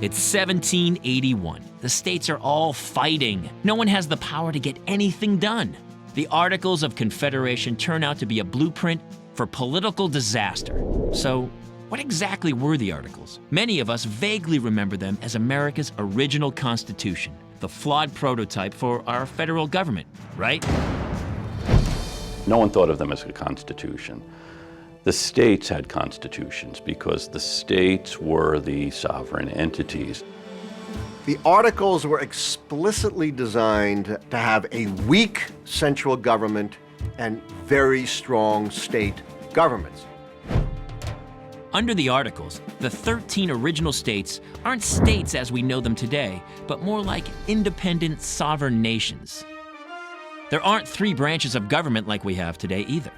It's 1781. The states are all fighting. No one has the power to get anything done. The Articles of Confederation turn out to be a blueprint for political disaster. So, what exactly were the Articles? Many of us vaguely remember them as America's original Constitution, the flawed prototype for our federal government, right? No one thought of them as a constitution. The states had constitutions because the states were the sovereign entities. The Articles were explicitly designed to have a weak central government and very strong state governments. Under the Articles, the 13 original states aren't states as we know them today, but more like independent sovereign nations. There aren't 3 branches of government like we have today either.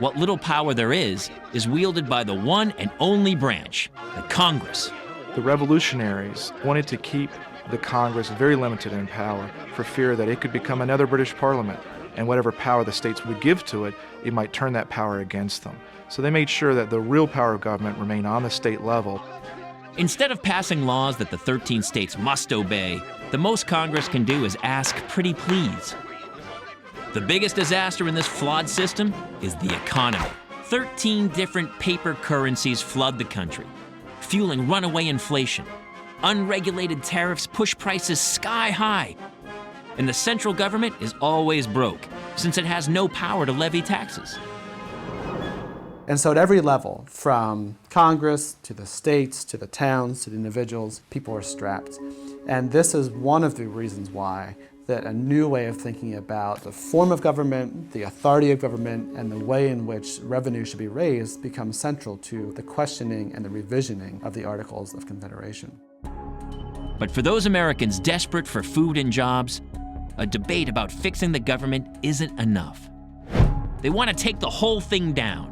What little power there is wielded by the one and only branch, the Congress. The revolutionaries wanted to keep the Congress very limited in power for fear that it could become another British Parliament, and whatever power the states would give to it, it might turn that power against them. So they made sure that the real power of government remained on the state level. Instead of passing laws that the 13 states must obey, the most Congress can do is ask pretty please. The biggest disaster in this flawed system is the economy. 13 different paper currencies flood the country, fueling runaway inflation. Unregulated tariffs push prices sky high. And the central government is always broke, since it has no power to levy taxes. And so at every level, from Congress to the states, to the towns, to the individuals, people are strapped. And this is one of the reasons why that a new way of thinking about the form of government, the authority of government, and the way in which revenue should be raised becomes central to the questioning and the revisioning of the Articles of Confederation. But for those Americans desperate for food and jobs, a debate about fixing the government isn't enough. They want to take the whole thing down.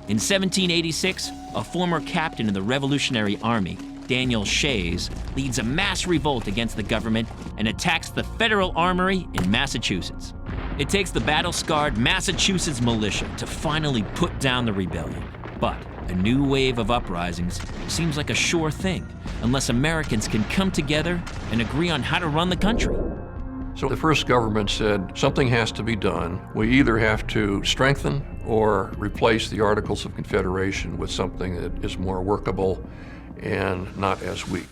In 1786, a former captain in the Revolutionary Army, Daniel Shays, leads a mass revolt against the government and attacks the Federal Armory in Massachusetts. It takes the battle-scarred Massachusetts militia to finally put down the rebellion. But a new wave of uprisings seems like a sure thing, unless Americans can come together and agree on how to run the country. So the first government said, something has to be done. We either have to strengthen or replace the Articles of Confederation with something that is more workable and not as weak.